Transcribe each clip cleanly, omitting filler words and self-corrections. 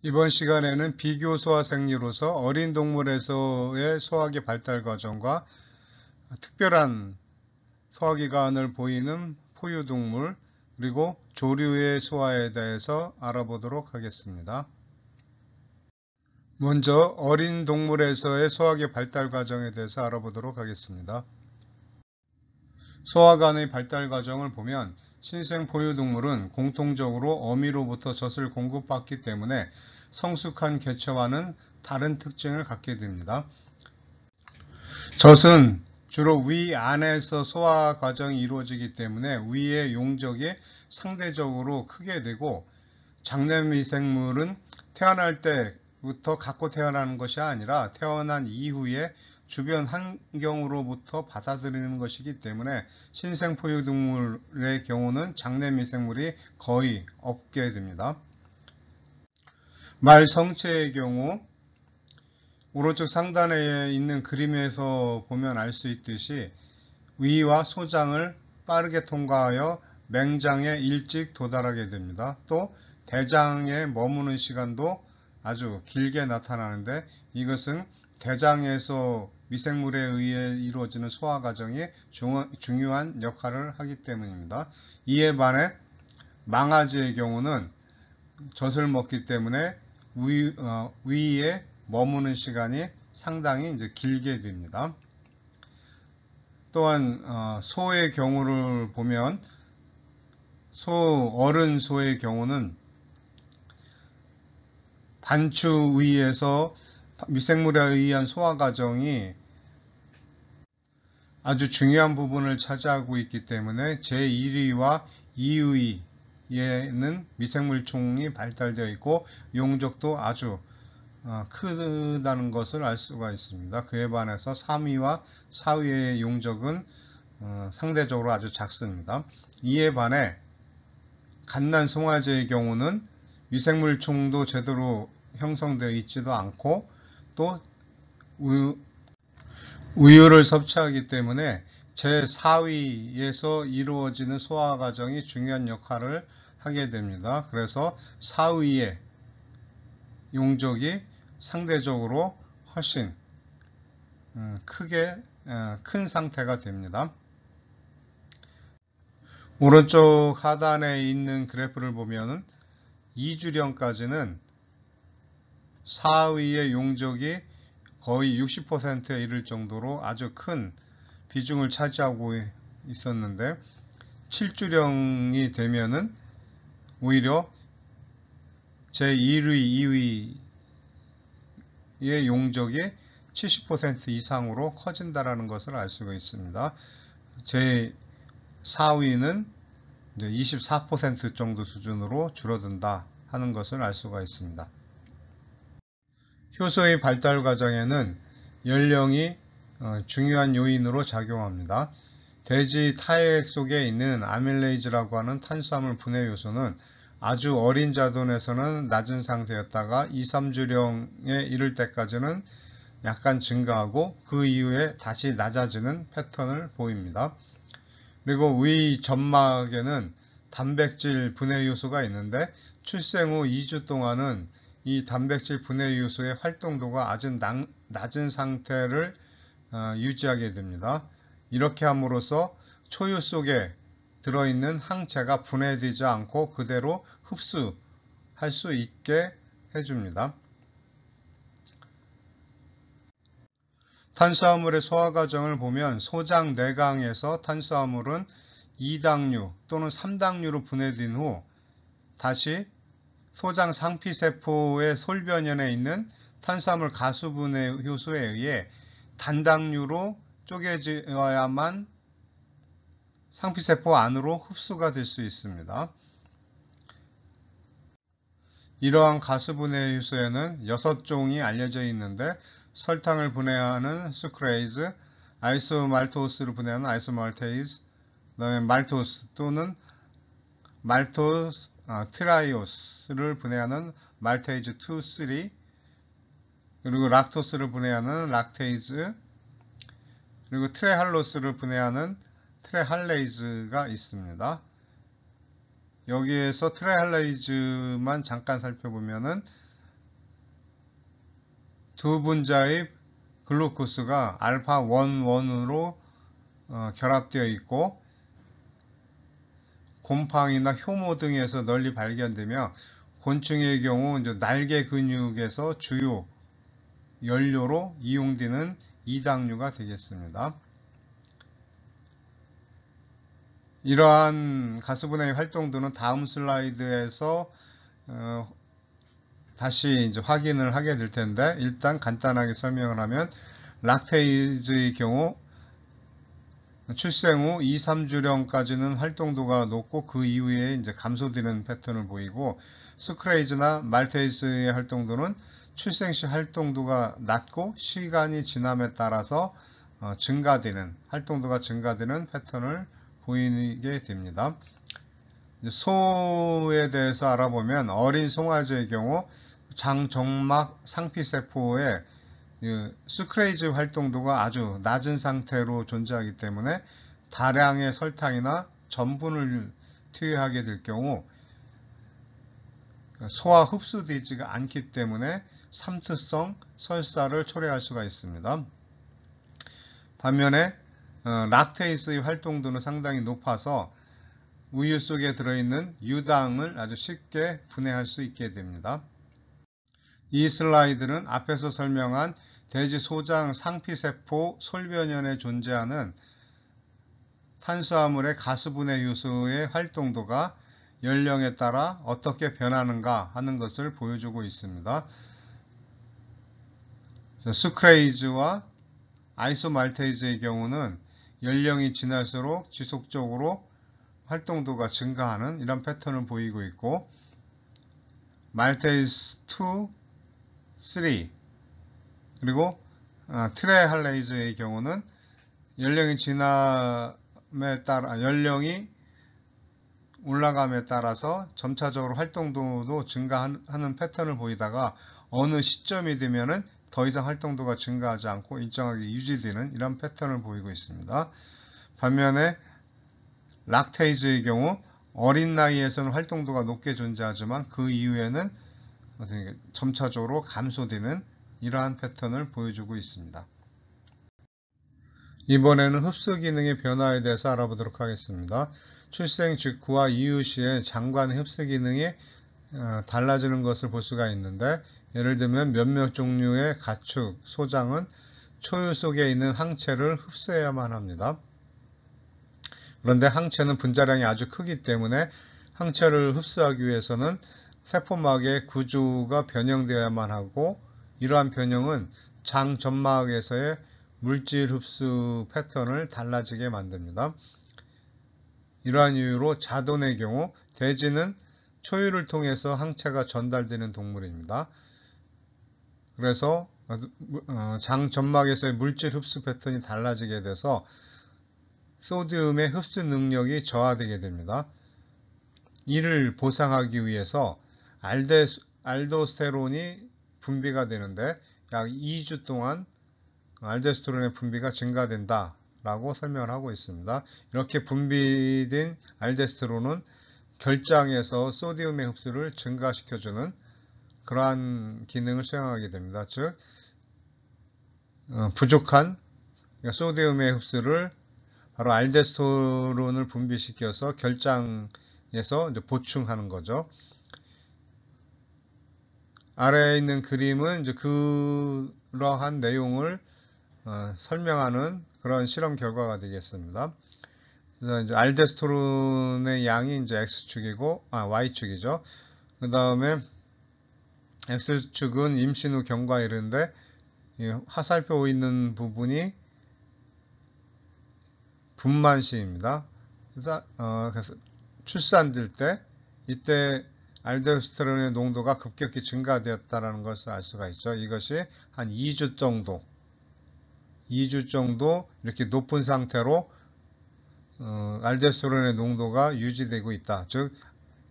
이번 시간에는 비교 소화 생리로서 어린 동물에서의 소화기 발달 과정과 특별한 소화기관을 보이는 포유동물 그리고 조류의 소화에 대해서 알아보도록 하겠습니다. 먼저 어린 동물에서의 소화기 발달 과정에 대해서 알아보도록 하겠습니다. 소화관의 발달 과정을 보면 신생 포유동물은 공통적으로 어미로부터 젖을 공급받기 때문에 성숙한 개체와는 다른 특징을 갖게 됩니다. 젖은 주로 위 안에서 소화 과정이 이루어지기 때문에 위의 용적이 상대적으로 크게 되고 장내 미생물은 태어날 때부터 갖고 태어나는 것이 아니라 태어난 이후에 주변 환경으로부터 받아들이는 것이기 때문에 신생 포유동물의 경우는 장내 미생물이 거의 없게 됩니다. 말 성체의 경우 오른쪽 상단에 있는 그림에서 보면 알 수 있듯이 위와 소장을 빠르게 통과하여 맹장에 일찍 도달하게 됩니다. 또 대장에 머무는 시간도 아주 길게 나타나는데 이것은 대장에서 미생물에 의해 이루어지는 소화 과정이 중요한 역할을 하기 때문입니다. 이에 반해 망아지의 경우는 젖을 먹기 때문에 위에 머무는 시간이 상당히 길게 됩니다. 또한 소의 경우를 보면 어른 소의 경우는 반추 위에서 미생물에 의한 소화 과정이 아주 중요한 부분을 차지하고 있기 때문에 제1위와 2위에는 미생물총이 발달되어 있고 용적도 아주 크다는 것을 알 수가 있습니다. 그에 반해서 3위와 4위의 용적은 상대적으로 아주 작습니다. 이에 반해 갓난 송아지의 경우는 미생물총도 제대로 형성되어 있지도 않고 또 우유를 섭취하기 때문에 제4위에서 이루어지는 소화 과정이 중요한 역할을 하게 됩니다. 그래서 4위의 용적이 상대적으로 훨씬 큰 상태가 됩니다. 오른쪽 하단에 있는 그래프를 보면 2주령까지는 4위의 용적이 거의 60%에 이를 정도로 아주 큰 비중을 차지하고 있었는데 7주령이 되면은 오히려 제1위, 2위의 용적이 70% 이상으로 커진다는 것을 알 수가 있습니다. 제4위는 24% 정도 수준으로 줄어든다 하는 것을 알 수가 있습니다. 효소의 발달 과정에는 연령이 중요한 요인으로 작용합니다. 돼지 타액 속에 있는 아밀레이즈라고 하는 탄수화물 분해 요소는 아주 어린 자돈에서는 낮은 상태였다가 2, 3주령에 이를 때까지는 약간 증가하고 그 이후에 다시 낮아지는 패턴을 보입니다. 그리고 위 점막에는 단백질 분해 요소가 있는데 출생 후 2주 동안은 이 단백질 분해 요소의 활동도가 아주 낮은 상태를 유지하게 됩니다. 이렇게 함으로써 초유 속에 들어있는 항체가 분해되지 않고 그대로 흡수할 수 있게 해줍니다. 탄수화물의 소화 과정을 보면 소장 내강에서 탄수화물은 2당류 또는 3당류로 분해된 후 다시 소장 상피세포의 솔변연에 있는 탄수화물 가수분해 효소에 의해 단당류로 쪼개져야만 상피세포 안으로 흡수가 될 수 있습니다. 이러한 가수분해 효소에는 6종이 알려져 있는데 설탕을 분해하는 수크레이즈, 아이소말토스를 분해하는 아이소말테이즈, 그다음에 말토스 또는 말토스 트라이오스를 분해하는 말테이즈 2, 3, 그리고 락토스를 분해하는 락테이즈, 그리고 트레할로스를 분해하는 트레할레이즈가 있습니다. 여기에서 트레할레이즈만 잠깐 살펴보면은 두 분자의 글루코스가 알파 1,1으로 결합되어 있고 곰팡이나 효모 등에서 널리 발견되며 곤충의 경우 이제 날개 근육에서 주요 연료로 이용되는 이당류가 되겠습니다. 이러한 가스분해의 활동도는 다음 슬라이드에서 다시 이제 확인을 하게 될 텐데, 일단 간단하게 설명을 하면 락테이즈의 경우 출생 후 2, 3주령까지는 활동도가 높고 그 이후에 이제 감소되는 패턴을 보이고, 수크레이즈나 말테이즈의 활동도는 출생 시 활동도가 낮고 시간이 지남에 따라서 활동도가 증가되는 패턴을 보이게 됩니다. 소에 대해서 알아보면 어린 송아지의 경우 장정막 상피세포의 수크레이즈 활동도가 아주 낮은 상태로 존재하기 때문에 다량의 설탕이나 전분을 투여하게 될 경우 소화 흡수되지가 않기 때문에 삼투성 설사를 초래할 수가 있습니다. 반면에 락테이스의 활동도는 상당히 높아서 우유 속에 들어있는 유당을 아주 쉽게 분해할 수 있게 됩니다. 이 슬라이드는 앞에서 설명한 돼지 소장 상피세포 솔변연에 존재하는 탄수화물의 가스분해 요소의 활동도가 연령에 따라 어떻게 변하는가 하는 것을 보여주고 있습니다. 수크레이즈와 아이소말테이즈의 경우는 연령이 지날수록 지속적으로 활동도가 증가하는 이런 패턴을 보이고 있고, 말테이즈 2, 3 그리고 트레할레이즈의 경우는 연령이 올라감에 따라서 점차적으로 활동도도 증가하는 패턴을 보이다가 어느 시점이 되면은 더 이상 활동도가 증가하지 않고 일정하게 유지되는 이런 패턴을 보이고 있습니다. 반면에 락테이즈의 경우 어린 나이에서는 활동도가 높게 존재하지만 그 이후에는 점차적으로 감소되는 이러한 패턴을 보여주고 있습니다. 이번에는 흡수 기능의 변화에 대해서 알아보도록 하겠습니다. 출생 직후와 이후 시에 장관의 흡수 기능이 달라지는 것을 볼 수가 있는데, 예를 들면 몇몇 종류의 가축, 소장은 초유 속에 있는 항체를 흡수해야만 합니다. 그런데 항체는 분자량이 아주 크기 때문에 항체를 흡수하기 위해서는 세포막의 구조가 변형되어야만 하고, 이러한 변형은 장 점막에서의 물질 흡수 패턴을 달라지게 만듭니다. 이러한 이유로 자돈의 경우 돼지는 초유를 통해서 항체가 전달되는 동물입니다. 그래서 장 점막에서의 물질 흡수 패턴이 달라지게 돼서 소디움의 흡수 능력이 저하되게 됩니다. 이를 보상하기 위해서 알도스테론이 분비가 되는데 약 2주 동안 알도스테론의 분비가 증가된다 라고 설명을 하고 있습니다. 이렇게 분비된 알도스테론은 결장에서 소디움의 흡수를 증가시켜주는 그러한 기능을 수행하게 됩니다. 즉 부족한 소디움의 흡수를 바로 알도스테론을 분비시켜서 결장에서 이제 보충하는 거죠. 아래에 있는 그림은 이제 그러한 내용을 설명하는 그런 실험 결과가 되겠습니다. 그래서 이제 알도스테론의 양이 이제 X축이고, Y축이죠. 그 다음에 X축은 임신 후 경과일인데, 화살표 있는 부분이 분만시입니다. 그래서 출산될 때, 이때 알도스테론의 농도가 급격히 증가되었다는 것을 알 수가 있죠. 이것이 한 2주 정도 이렇게 높은 상태로 알도스테론의 농도가 유지되고 있다. 즉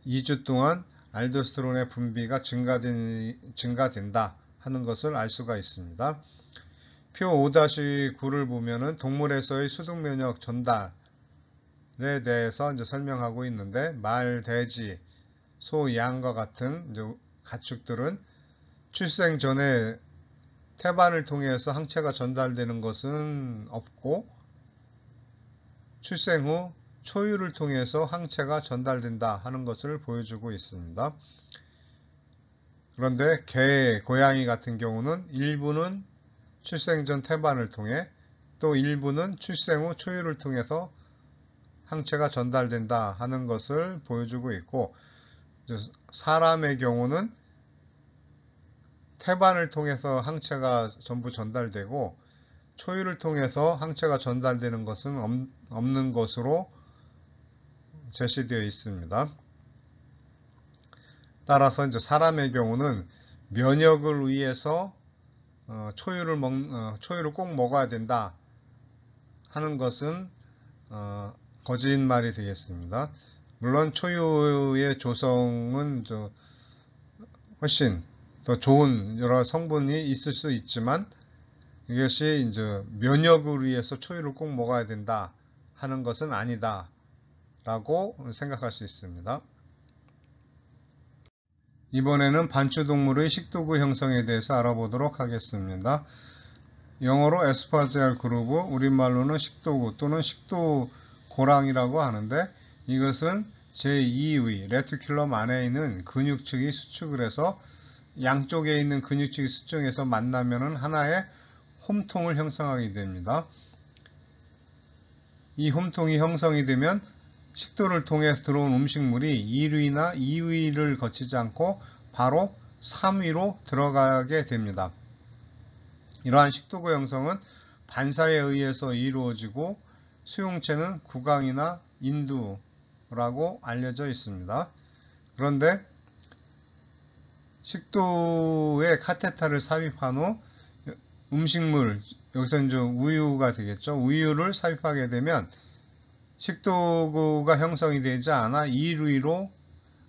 2주 동안 알도스테론의 분비가 증가된다 하는 것을 알 수가 있습니다. 표 5-9를 보면은 동물에서의 수동 면역 전달에 대해서 이제 설명하고 있는데, 말, 돼지, 소, 양과 같은 이제 가축들은 출생 전에 태반을 통해서 항체가 전달되는 것은 없고 출생 후 초유를 통해서 항체가 전달된다 하는 것을 보여주고 있습니다. 그런데 개, 고양이 같은 경우는 일부는 출생 전 태반을 통해 또 일부는 출생 후 초유를 통해서 항체가 전달된다 하는 것을 보여주고 있고, 사람의 경우는 태반을 통해서 항체가 전부 전달되고 초유를 통해서 항체가 전달되는 것은 없는 것으로 제시되어 있습니다. 따라서 이제 사람의 경우는 면역을 위해서 초유를 꼭 먹어야 된다 하는 것은 거짓말이 되겠습니다. 물론 초유의 조성은 훨씬 더 좋은 여러 성분이 있을 수 있지만 이것이 이제 면역을 위해서 초유를 꼭 먹어야 된다 하는 것은 아니다 라고 생각할 수 있습니다. 이번에는 반추동물의 식도구 형성에 대해서 알아보도록 하겠습니다. 영어로 에스파지알 그루브, 우리말로는 식도구 또는 식도고랑이라고 하는데, 이것은 제2의 레티큘럼 안에 있는 근육층이 수축을 해서 양쪽에 있는 근육층이 수축해서 만나면 하나의 홈통을 형성하게 됩니다. 이 홈통이 형성이 되면 식도를 통해서 들어온 음식물이 1위나 2위를 거치지 않고 바로 3위로 들어가게 됩니다. 이러한 식도구 형성은 반사에 의해서 이루어지고 수용체는 구강이나 인두라고 알려져 있습니다. 그런데 식도에 카테터를 삽입한 후 음식물, 여기서 이제 우유가 되겠죠. 우유를 삽입하게 되면 식도구가 형성이 되지 않아 1위로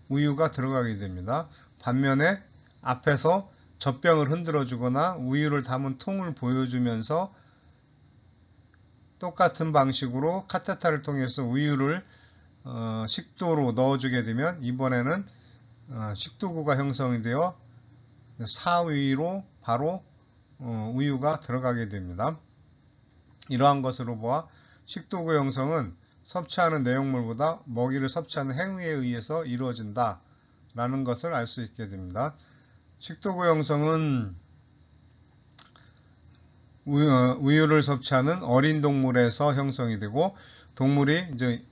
우유가 들어가게 됩니다. 반면에 앞에서 젖병을 흔들어 주거나 우유를 담은 통을 보여주면서 똑같은 방식으로 카테터를 통해서 우유를 식도로 넣어주게 되면 이번에는 식도구가 형성이 되어 4위로 바로 우유가 들어가게 됩니다. 이러한 것으로 보아 식도구 형성은 섭취하는 내용물보다 먹이를 섭취하는 행위에 의해서 이루어진다 라는 것을 알 수 있게 됩니다. 식도구 형성은 우유를 섭취하는 어린 동물에서 형성이 되고, 동물이 이제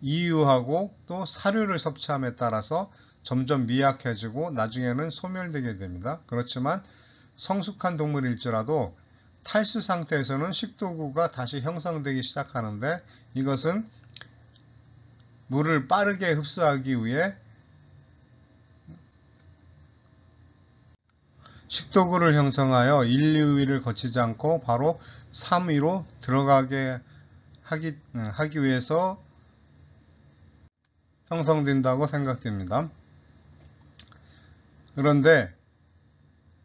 이유하고 또 사료를 섭취함에 따라서 점점 미약해지고 나중에는 소멸되게 됩니다. 그렇지만 성숙한 동물일지라도 탈수 상태에서는 식도구가 다시 형성되기 시작하는데, 이것은 물을 빠르게 흡수하기 위해 식도구를 형성하여 1, 2위를 거치지 않고 바로 3위로 들어가게 하기 위해서 형성된다고 생각됩니다. 그런데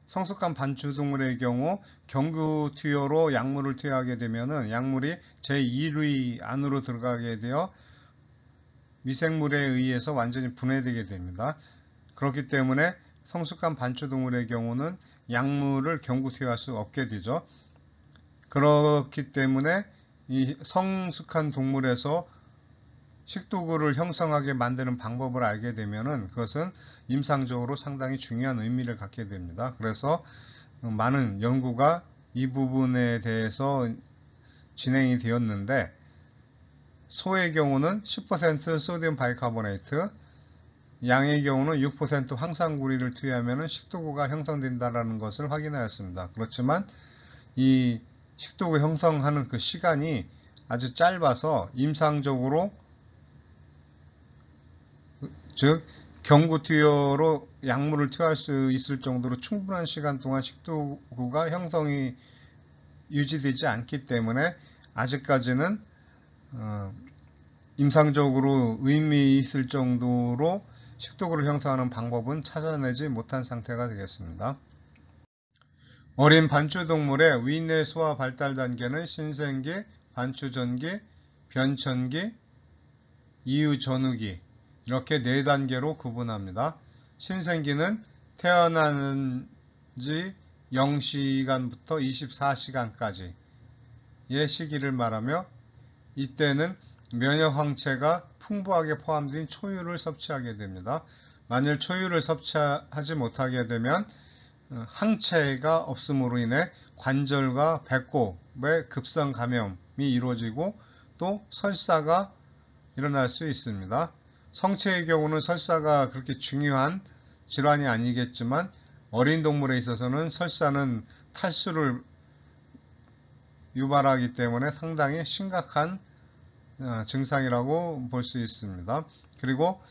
성숙한 반추동물의 경우 경구 투여로 약물을 투여하게 되면 약물이 제1위 안으로 들어가게 되어 미생물에 의해서 완전히 분해되게 됩니다. 그렇기 때문에 성숙한 반추동물의 경우는 약물을 경구 투여할 수 없게 되죠. 그렇기 때문에 이 성숙한 동물에서 식도구를 형성하게 만드는 방법을 알게 되면은 그것은 임상적으로 상당히 중요한 의미를 갖게 됩니다. 그래서 많은 연구가 이 부분에 대해서 진행이 되었는데, 소의 경우는 10% 소디움 바이카보네이트, 양의 경우는 6% 황산구리를 투여하면 식도구가 형성된다는 것을 확인하였습니다. 그렇지만 이 식도구 형성하는 그 시간이 아주 짧아서 임상적으로, 즉 경구 투여로 약물을 투여할 수 있을 정도로 충분한 시간 동안 식도구가 형성이 유지되지 않기 때문에 아직까지는 임상적으로 의미 있을 정도로 식도구를 형성하는 방법은 찾아내지 못한 상태가 되겠습니다. 어린 반추동물의 위내 소화 발달 단계는 신생기, 반추전기, 변천기, 이유전후기 이렇게 4단계로 구분합니다. 신생기는 태어난 지 0시간부터 24시간까지의 시기를 말하며, 이때는 면역 항체가 풍부하게 포함된 초유를 섭취하게 됩니다. 만일 초유를 섭취하지 못하게 되면 항체가 없음으로 인해 관절과 배꼽의 급성 감염이 이루어지고 또 설사가 일어날 수 있습니다. 성체의 경우는 설사가 그렇게 중요한 질환이 아니겠지만 어린 동물에 있어서는 설사는 탈수를 유발하기 때문에 상당히 심각한 증상이라고 볼 수 있습니다. 그리고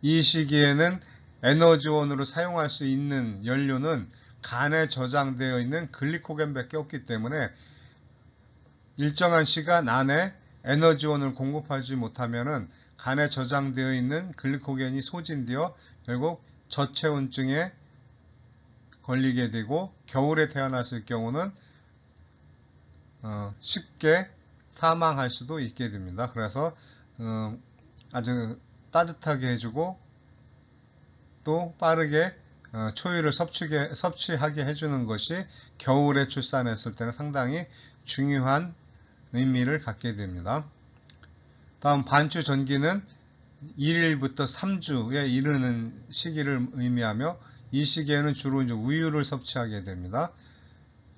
이 시기에는 에너지원으로 사용할 수 있는 연료는 간에 저장되어 있는 글리코겐밖에 없기 때문에 일정한 시간 안에 에너지원을 공급하지 못하면 간에 저장되어 있는 글리코겐이 소진되어 결국 저체온증에 걸리게 되고, 겨울에 태어났을 경우는 쉽게 사망할 수도 있게 됩니다. 그래서 아주 따뜻하게 해주고 또 빠르게 초유를 섭취하게 해주는 것이 겨울에 출산했을 때는 상당히 중요한 의미를 갖게 됩니다. 다음 반추 전기는 1일부터 3주에 이르는 시기를 의미하며, 이 시기에는 주로 이제 우유를 섭취하게 됩니다.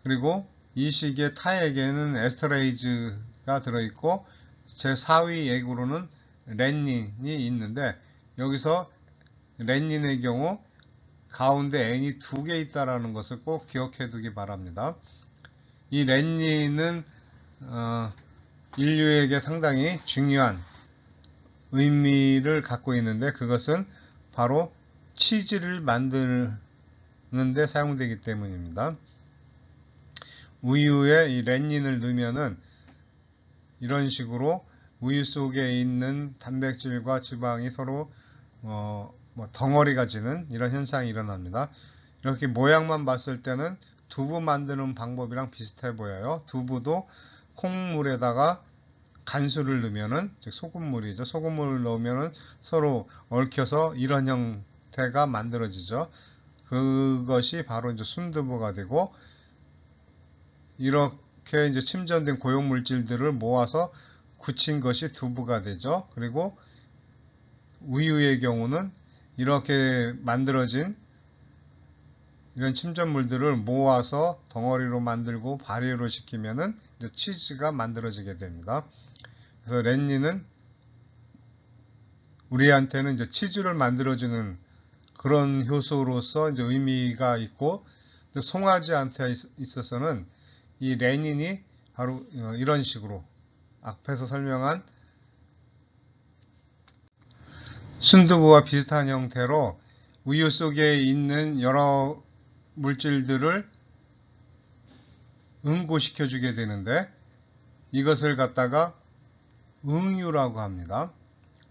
그리고 이 시기에 타액에는 에스터레이즈가 들어있고 제4위 액으로는 렌닌이 있는데, 여기서 렌닌의 경우 가운데 N이 2개 있다는 것을 꼭 기억해 두기 바랍니다. 이 렌닌은 인류에게 상당히 중요한 의미를 갖고 있는데, 그것은 바로 치즈를 만드는 데 사용되기 때문입니다. 우유에 이 렌닌을 넣으면은 이런 식으로 우유 속에 있는 단백질과 지방이 서로 덩어리가 지는 이런 현상이 일어납니다. 이렇게 모양만 봤을 때는 두부 만드는 방법이랑 비슷해 보여요. 두부도 콩물에다가 간수를 넣으면은, 즉 소금물이죠. 소금물을 넣으면은 서로 얽혀서 이런 형태가 만들어지죠. 그것이 바로 이제 순두부가 되고, 이렇게 이제 침전된 고용물질들을 모아서 굳힌 것이 두부가 되죠. 그리고 우유의 경우는 이렇게 만들어진 이런 침전물들을 모아서 덩어리로 만들고 발효를 시키면은 이제 치즈가 만들어지게 됩니다. 그래서 렌닌은 우리한테는 이제 치즈를 만들어주는 그런 효소로서 이제 의미가 있고, 또 송아지한테 있어서는 이 렌닌이 바로 이런 식으로 앞에서 설명한 순두부와 비슷한 형태로 우유 속에 있는 여러 물질들을 응고시켜 주게 되는데, 이것을 갖다가 응유라고 합니다.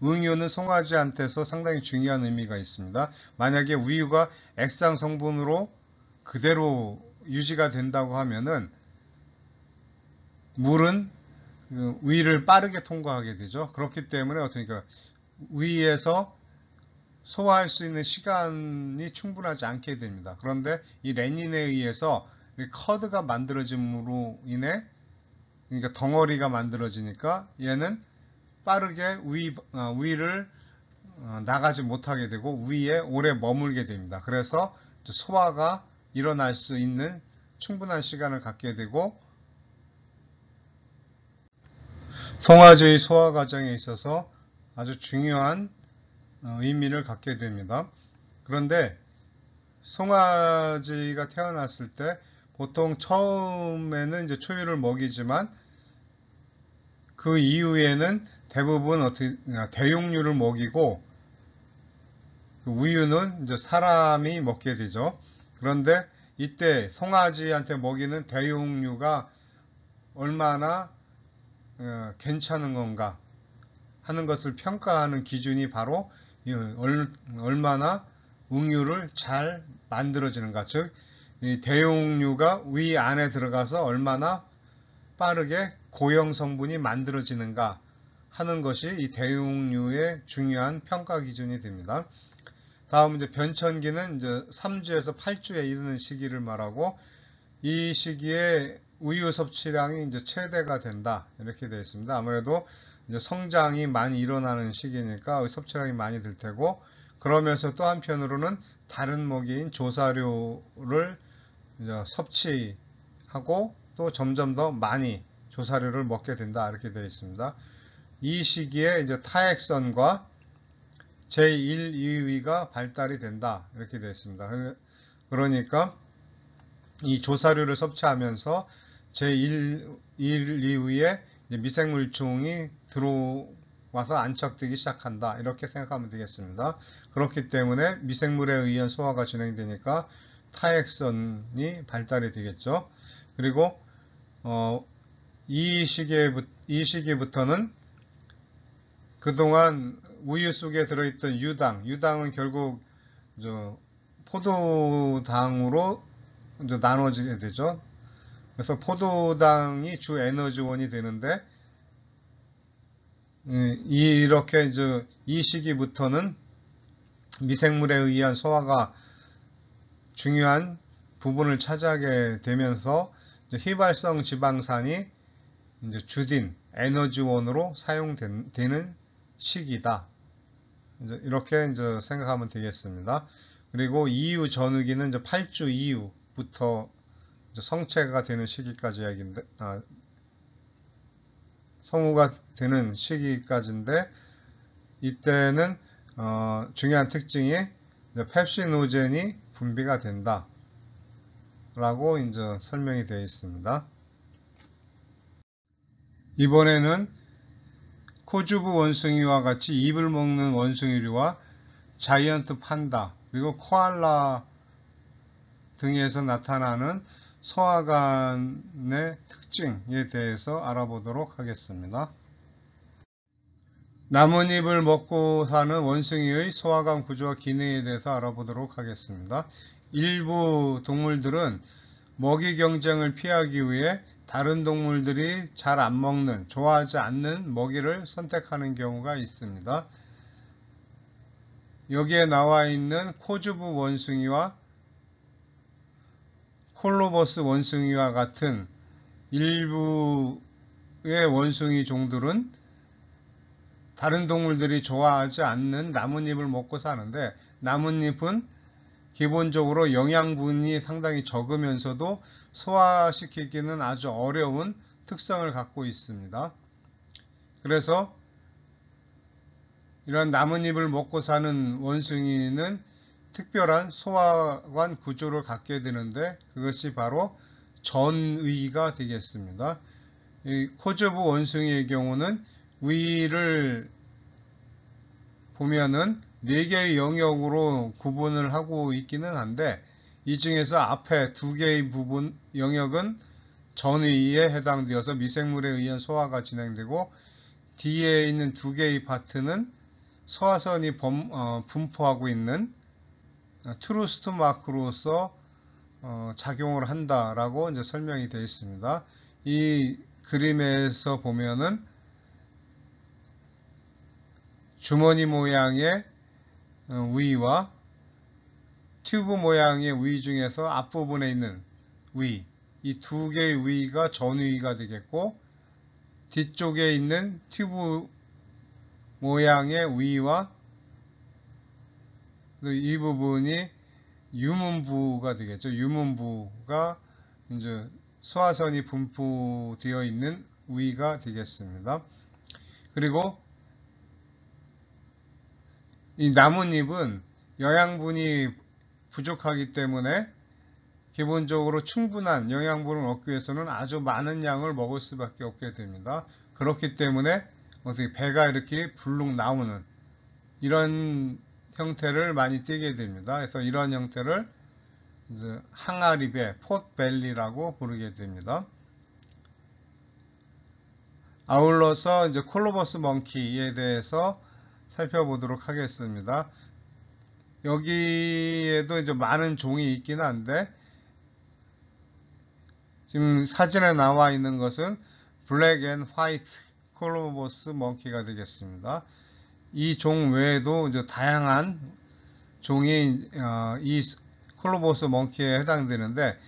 응유는 송아지한테서 상당히 중요한 의미가 있습니다. 만약에 우유가 액상 성분으로 그대로 유지가 된다고 하면은 물은 위를 빠르게 통과하게 되죠. 그렇기 때문에 어떻습니까? 위에서 소화할 수 있는 시간이 충분하지 않게 됩니다. 그런데 이 렌닌에 의해서 커드가 만들어짐으로 인해, 그러니까 덩어리가 만들어지니까 얘는 빠르게 위를 나가지 못하게 되고 위에 오래 머물게 됩니다. 그래서 소화가 일어날 수 있는 충분한 시간을 갖게 되고, 송아지의 소화 과정에 있어서 아주 중요한 의미를 갖게 됩니다. 그런데 송아지가 태어났을 때 보통 처음에는 이제 초유를 먹이지만 그 이후에는 대부분 대용류를 먹이고, 우유는 이제 사람이 먹게 되죠. 그런데 이때 송아지한테 먹이는 대용류가 얼마나 괜찮은 건가 하는 것을 평가하는 기준이 바로 얼마나 응유를 잘 만들어지는가, 즉 이 대용류가 위 안에 들어가서 얼마나 빠르게 고형 성분이 만들어지는가 하는 것이 이 대용류의 중요한 평가 기준이 됩니다. 다음 이제 변천기는 이제 3주에서 8주에 이르는 시기를 말하고, 이 시기에 우유 섭취량이 이제 최대가 된다. 이렇게 되어 있습니다. 아무래도 이제 성장이 많이 일어나는 시기니까 섭취량이 많이 들 테고, 그러면서 또 한편으로는 다른 먹이인 조사료를 이제 섭취하고 또 점점 더 많이 조사료를 먹게 된다. 이렇게 되어 있습니다. 이 시기에 이제 타액선과 제1, 2위가 발달이 된다. 이렇게 되어 있습니다. 그러니까 이 조사료를 섭취하면서 제1, 2위에 미생물종이 들어와서 안착되기 시작한다. 이렇게 생각하면 되겠습니다. 그렇기 때문에 미생물에 의한 소화가 진행되니까 타액선이 발달이 되겠죠. 그리고 이 시기부터는 그동안 우유 속에 들어있던 유당은 결국 포도당으로 이제 나눠지게 되죠. 그래서 포도당이 주 에너지원이 되는데, 이렇게 이제 이 시기부터는 미생물에 의한 소화가 중요한 부분을 차지하게 되면서 이제 휘발성 지방산이 이제 주딘 에너지원으로 사용되는 시기다. 이렇게 이제 생각하면 되겠습니다. 그리고 이후 전후기는 이제 8주 이후부터 이제 성체가 되는 시기까지 이야기인데, 성우가 되는 시기까지인데, 이때는 중요한 특징이 이제 펩시노젠이 분비가 된다. 라고 이제 설명이 되어 있습니다. 이번에는 코주부 원숭이와 같이 잎을 먹는 원숭이류와 자이언트 판다, 그리고 코알라 등에서 나타나는 소화관의 특징에 대해서 알아보도록 하겠습니다. 나뭇잎을 먹고 사는 원숭이의 소화관 구조와 기능에 대해서 알아보도록 하겠습니다. 일부 동물들은 먹이 경쟁을 피하기 위해 다른 동물들이 잘 안 먹는, 좋아하지 않는 먹이를 선택하는 경우가 있습니다. 여기에 나와 있는 코주부 원숭이와 콜로버스 원숭이와 같은 일부의 원숭이 종들은 다른 동물들이 좋아하지 않는 나뭇잎을 먹고 사는데, 나뭇잎은 기본적으로 영양분이 상당히 적으면서도 소화시키기는 아주 어려운 특성을 갖고 있습니다. 그래서 이런 나뭇잎을 먹고 사는 원숭이는 특별한 소화관 구조를 갖게 되는데, 그것이 바로 전위가 되겠습니다. 이 코주부 원숭이의 경우는 위를 보면은 4개의 영역으로 구분을 하고 있기는 한데, 이 중에서 앞에 2개의 부분 영역은 전위에 해당되어서 미생물에 의한 소화가 진행되고, 뒤에 있는 2개의 파트는 소화선이 분포하고 있는 트루스트 마크로서 작용을 한다라고 이제 설명이 되어 있습니다. 이 그림에서 보면은 주머니 모양의 위와 튜브 모양의 위 중에서 앞부분에 있는 위, 이 2개의 위가 전위가 되겠고, 뒤쪽에 있는 튜브 모양의 위와 이 부분이 유문부가 되겠죠. 유문부가 이제 소화선이 분포되어 있는 위가 되겠습니다. 그리고 이 나뭇잎은 영양분이 부족하기 때문에 기본적으로 충분한 영양분을 얻기 위해서는 아주 많은 양을 먹을 수밖에 없게 됩니다. 그렇기 때문에 어떻게 배가 이렇게 불룩 나오는 이런 형태를 많이 띠게 됩니다. 그래서 이런 형태를 이제 항아리배, 폿벨리라고 부르게 됩니다. 아울러서 이제 콜로버스 멍키에 대해서 살펴보도록 하겠습니다. 여기에도 이제 많은 종이 있긴 한데, 지금 사진에 나와 있는 것은 블랙 앤 화이트 콜로버스 멍키가 되겠습니다. 이 종 외에도 이제 다양한 종이 이 콜로보스 몽키에 해당되는데,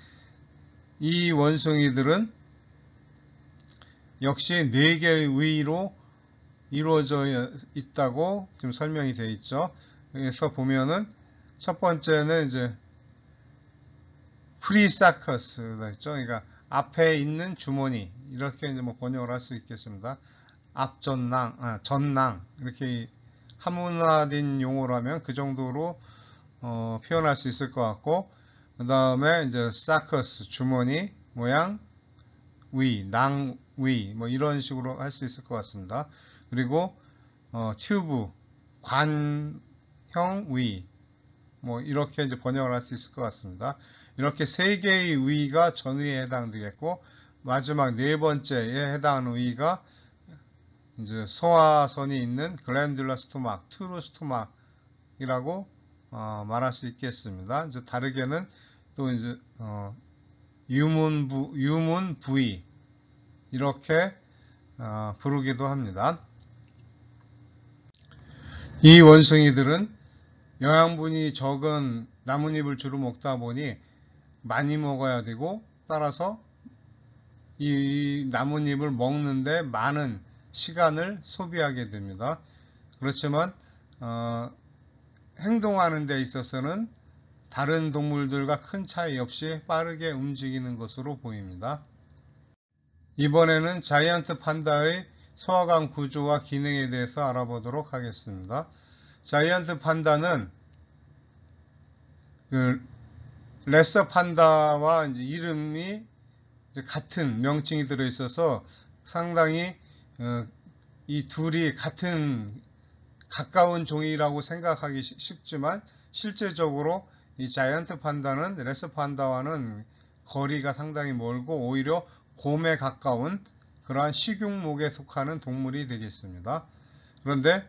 이 원숭이들은 역시 4개의 위로 이루어져 있다고 지금 설명이 되어 있죠. 그래서 보면은 첫 번째는 이제 프리사커스가 있죠. 그러니까 앞에 있는 주머니, 이렇게 이제 뭐 번역을 할 수 있겠습니다. 앞전낭, 전낭, 이렇게 한문화된 용어로 하면 그 정도로 표현할 수 있을 것 같고, 그 다음에 이제 사커스, 주머니 모양, 위, 낭 위, 뭐 이런 식으로 할 수 있을 것 같습니다. 그리고 튜브, 관형 위, 뭐 이렇게 이제 번역을 할 수 있을 것 같습니다. 이렇게 3개의 위가 전위에 해당되겠고, 마지막 4번째에 해당하는 위가 이제 소화선이 있는 글랜듈러 스토막, 트루 스토막이라고 말할 수 있겠습니다. 이제 다르게는 또 이제 유문 부위, 이렇게 부르기도 합니다. 이 원숭이들은 영양분이 적은 나뭇잎을 주로 먹다 보니 많이 먹어야 되고, 따라서 이 나뭇잎을 먹는데 많은 시간을 소비하게 됩니다. 그렇지만 행동하는 데 있어서는 다른 동물들과 큰 차이 없이 빠르게 움직이는 것으로 보입니다. 이번에는 자이언트 판다의 소화관 구조와 기능에 대해서 알아보도록 하겠습니다. 자이언트 판다는 레서 판다와 이제 이름이 같은 명칭이 들어있어서 상당히 이 둘이 같은 가까운 종이라고 생각하기 쉽지만, 실제적으로 이 자이언트 판다는 레서 판다와는 거리가 상당히 멀고 오히려 곰에 가까운 그러한 식용목에 속하는 동물이 되겠습니다. 그런데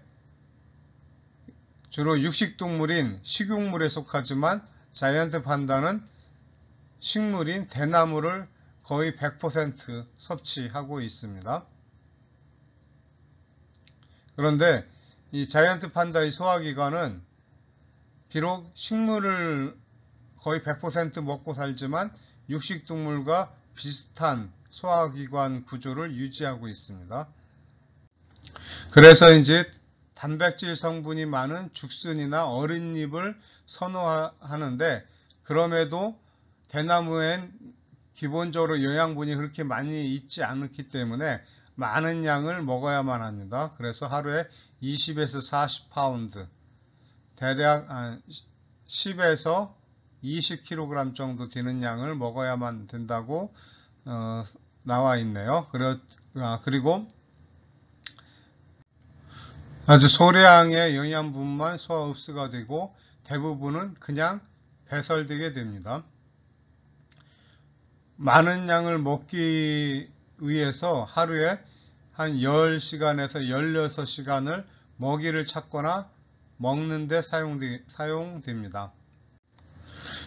주로 육식동물인 식용물에 속하지만 자이언트 판다는 식물인 대나무를 거의 100% 섭취하고 있습니다. 그런데 이 자이언트 판다의 소화기관은 비록 식물을 거의 100% 먹고 살지만 육식동물과 비슷한 소화기관 구조를 유지하고 있습니다. 그래서 이제 단백질 성분이 많은 죽순이나 어린잎을 선호하는데, 그럼에도 대나무엔 기본적으로 영양분이 그렇게 많이 있지 않기 때문에 많은 양을 먹어야만 합니다. 그래서 하루에 20에서 40파운드, 대략 10에서 20kg 정도 되는 양을 먹어야만 된다고 나와 있네요. 그리고 아주 소량의 영양분만 소화 흡수가 되고 대부분은 그냥 배설되게 됩니다. 많은 양을 먹기 위해서 하루에 한 10시간에서 16시간을 먹이를 찾거나 먹는 데 사용됩니다.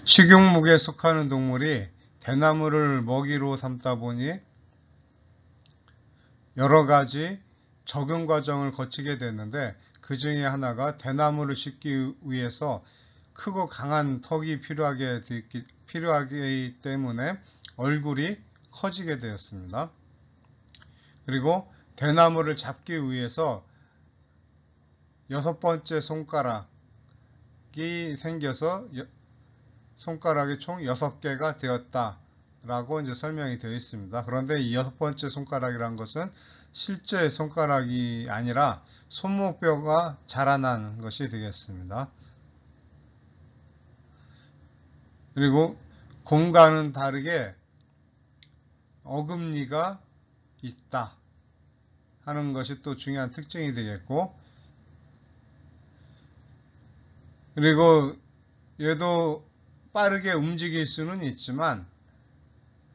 식용목에 속하는 동물이 대나무를 먹이로 삼다 보니 여러 가지 적응 과정을 거치게 됐는데, 그 중에 하나가 대나무를 씹기 위해서 크고 강한 턱이 필요하기 때문에 얼굴이 커지게 되었습니다. 그리고 대나무를 잡기 위해서 6번째 손가락이 생겨서 손가락이 총 6개가 되었다라고 이제 설명이 되어 있습니다. 그런데 이 6번째 손가락이란 것은 실제 손가락이 아니라 손목뼈가 자라난 것이 되겠습니다. 그리고 곰과는 다르게 어금니가 있다 하는 것이 또 중요한 특징이 되겠고, 그리고 얘도 빠르게 움직일 수는 있지만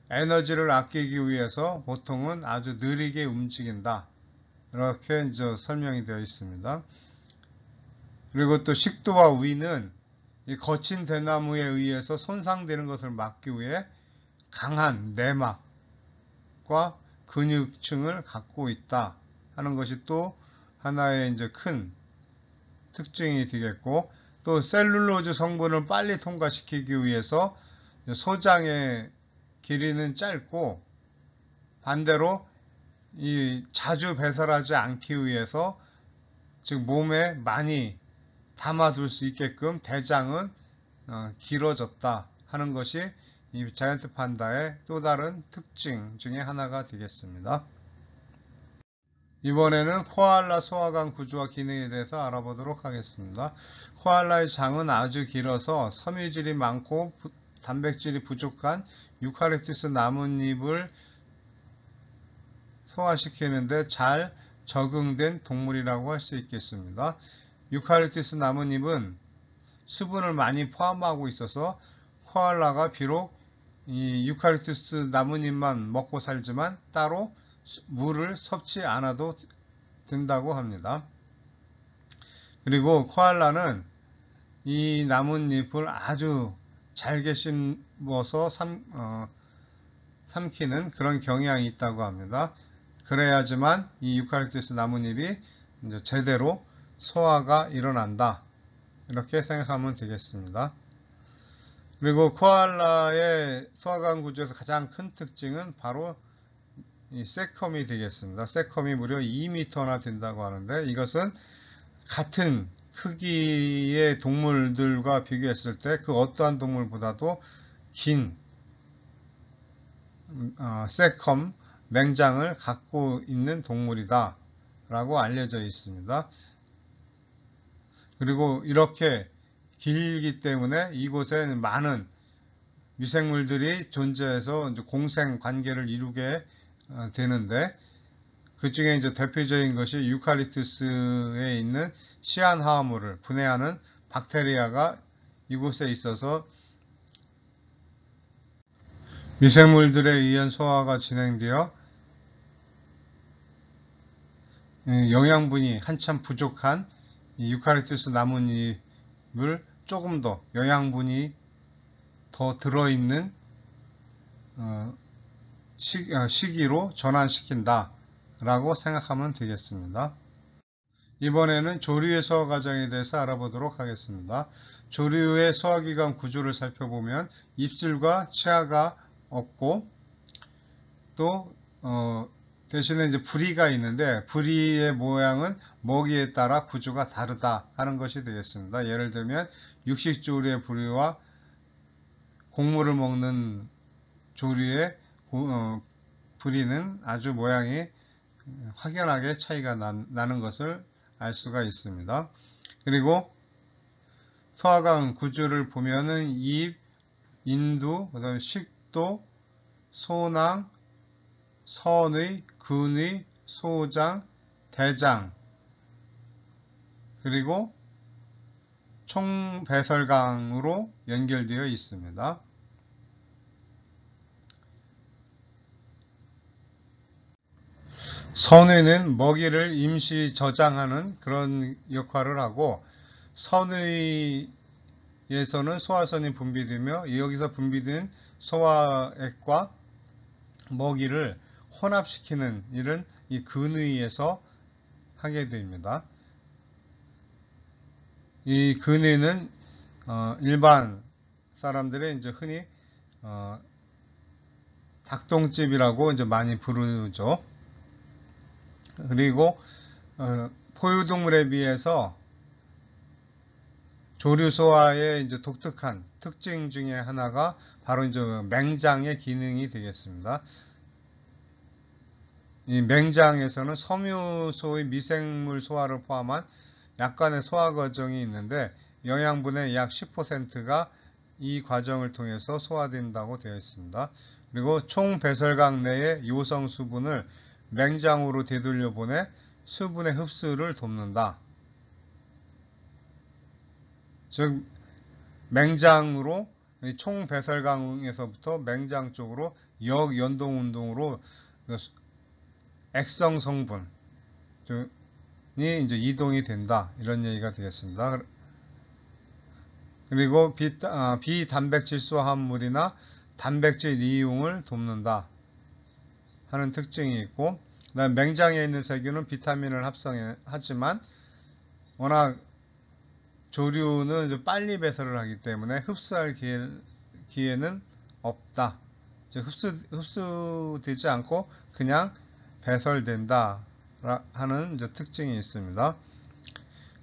에너지를 아끼기 위해서 보통은 아주 느리게 움직인다, 이렇게 이제 설명이 되어 있습니다. 그리고 또 식도와 위는 이 거친 대나무에 의해서 손상되는 것을 막기 위해 강한 내막과 근육층을 갖고 있다 하는 것이 또 하나의 이제 큰 특징이 되겠고, 또 셀룰로즈 성분을 빨리 통과시키기 위해서 소장의 길이는 짧고, 반대로 이 자주 배설하지 않기 위해서, 즉 몸에 많이 담아둘 수 있게끔 대장은 길어졌다 하는 것이 이 자이언트 판다의 또 다른 특징 중에 하나가 되겠습니다. 이번에는 코알라 소화관 구조와 기능에 대해서 알아보도록 하겠습니다. 코알라의 장은 아주 길어서 섬유질이 많고 단백질이 부족한 유칼립투스 나뭇잎을 소화시키는데 잘 적응된 동물이라고 할 수 있겠습니다. 유칼립투스 나뭇잎은 수분을 많이 포함하고 있어서 코알라가 비록 이 유칼립투스 나뭇잎만 먹고 살지만 따로 물을 섭취 않아도 된다고 합니다. 그리고 코알라는 이 나뭇잎을 아주 잘게 씹어서 삼키는 그런 경향이 있다고 합니다. 그래야지만 이 유칼립투스 나뭇잎이 이제 제대로 소화가 일어난다, 이렇게 생각하면 되겠습니다. 그리고 코알라의 소화관 구조에서 가장 큰 특징은 바로 이 새컴이 되겠습니다. 새컴이 무려 2m나 된다고 하는데, 이것은 같은 크기의 동물들과 비교했을 때 그 어떠한 동물보다도 긴 새컴, 맹장을 갖고 있는 동물이다 라고 알려져 있습니다. 그리고 이렇게 길기 때문에 이곳에 많은 미생물들이 존재해서 이제 공생 관계를 이루게 되는데, 그 중에 이제 대표적인 것이 유칼립투스에 있는 시안화합물을 분해하는 박테리아가 이곳에 있어서 미생물들에 의한 소화가 진행되어 영양분이 한참 부족한 이 유칼립투스 나뭇잎을 조금 더 영양분이 더 들어있는 시기로 전환시킨다 라고 생각하면 되겠습니다. 이번에는 조류의 소화 과정에 대해서 알아보도록 하겠습니다. 조류의 소화기관 구조를 살펴보면 입술과 치아가 없고, 또 대신에 이제 부리가 있는데, 부리의 모양은 먹이에 따라 구조가 다르다 하는 것이 되겠습니다. 예를 들면 육식조류의 부리와 곡물을 먹는 조류의 부리는 아주 모양이 확연하게 차이가 나는 것을 알 수가 있습니다. 그리고 소화관 구조를 보면은 입, 인두, 그다음에 식도, 소낭, 선의, 근의, 소장, 대장, 그리고 총배설강으로 연결되어 있습니다. 선의는 먹이를 임시 저장하는 그런 역할을 하고, 선의에서는 소화선이 분비되며 여기서 분비된 소화액과 먹이를 혼합시키는 일은 이 근의에서 하게 됩니다. 이 근의는 일반 사람들이 이제 흔히 닭똥집이라고 이제 많이 부르죠. 그리고 포유동물에 비해서 조류 소화의 이제 독특한 특징 중에 하나가 바로 이제 맹장의 기능이 되겠습니다. 이 맹장에서는 섬유소의 미생물 소화를 포함한 약간의 소화 과정이 있는데, 영양분의 약 10%가 이 과정을 통해서 소화된다고 되어 있습니다. 그리고 총 배설강 내의 요성 수분을 맹장으로 되돌려 보내 수분의 흡수를 돕는다. 즉 맹장으로 총 배설강에서부터 맹장 쪽으로 역연동 운동으로 액성 성분이 이제 이동이 된다, 이런 얘기가 되겠습니다. 그리고 비단백질 함물이나 단백질 이용을 돕는다 하는 특징이 있고, 그다음에 맹장에 있는 세균은 비타민을 합성하지만 워낙 조류는 이제 빨리 배설을 하기 때문에 흡수할 기회는 없다. 흡수되지 않고 그냥 배설된다 하는 이제 특징이 있습니다.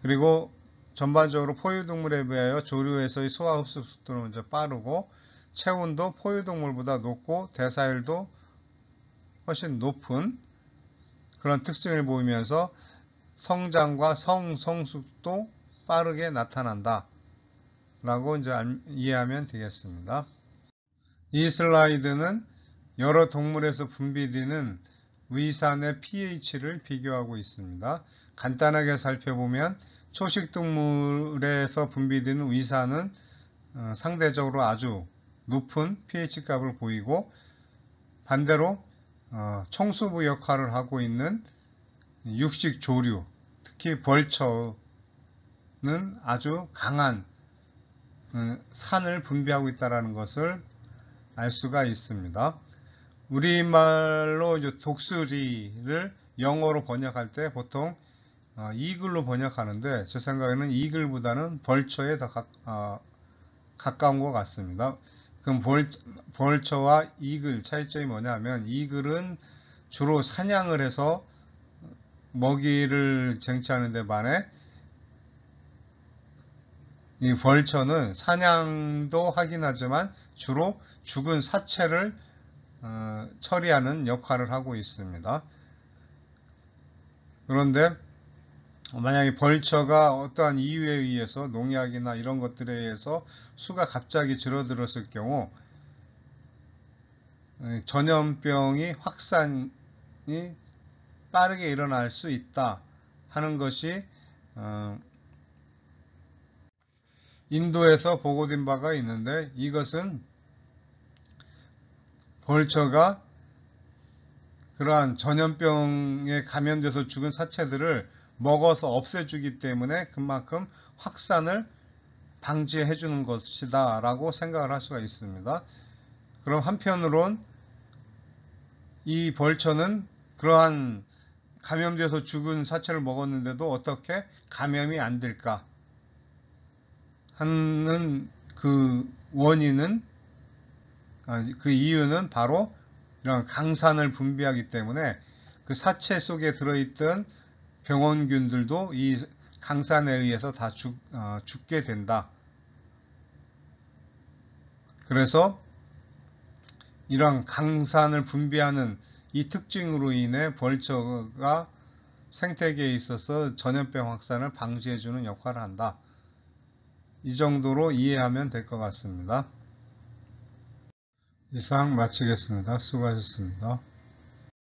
그리고 전반적으로 포유동물에 비하여 조류에서의 소화 흡수 속도는 이제 빠르고 체온도 포유동물보다 높고 대사율도 훨씬 높은 그런 특징을 보이면서 성장과 성숙도 빠르게 나타난다 라고 이제 이해하면 되겠습니다. 이 슬라이드는 여러 동물에서 분비되는 위산의 pH를 비교하고 있습니다. 간단하게 살펴보면 초식동물에서 분비되는 위산은 상대적으로 아주 높은 pH 값을 보이고 반대로 청수부 역할을 하고 있는 육식 조류, 특히 벌처는 아주 강한 산을 분비하고 있다는 것을 알 수가 있습니다. 우리말로 이제 독수리를 영어로 번역할 때 보통 이글로 번역하는데 제 생각에는 이글보다는 벌처에 더 가까운 것 같습니다. 그럼 벌처와 이글 차이점이 뭐냐면 이글은 주로 사냥을 해서 먹이를 쟁취하는 데 반해 이 벌처는 사냥도 하긴 하지만 주로 죽은 사체를 처리하는 역할을 하고 있습니다. 그런데 만약에 벌처가 어떠한 이유에 의해서 농약이나 이런 것들에 의해서 수가 갑자기 줄어들었을 경우 전염병이 확산이 빠르게 일어날 수 있다 하는 것이 인도에서 보고된 바가 있는데 이것은 벌처가 그러한 전염병에 감염돼서 죽은 사체들을 먹어서 없애주기 때문에 그만큼 확산을 방지해 주는 것이다 라고 생각을 할 수가 있습니다. 그럼 한편으론 이 벌처는 그러한 감염돼서 죽은 사체를 먹었는데도 어떻게 감염이 안 될까 하는 그 원인은 그 이유는 바로 이런 강산을 분비하기 때문에 그 사체 속에 들어있던 병원균들도 이 강산에 의해서 다 죽게 된다. 그래서 이런 강산을 분비하는 이 특징으로 인해 벌처가 생태계에 있어서 전염병 확산을 방지해주는 역할을 한다. 이 정도로 이해하면 될 것 같습니다. 이상 마치겠습니다. 수고하셨습니다.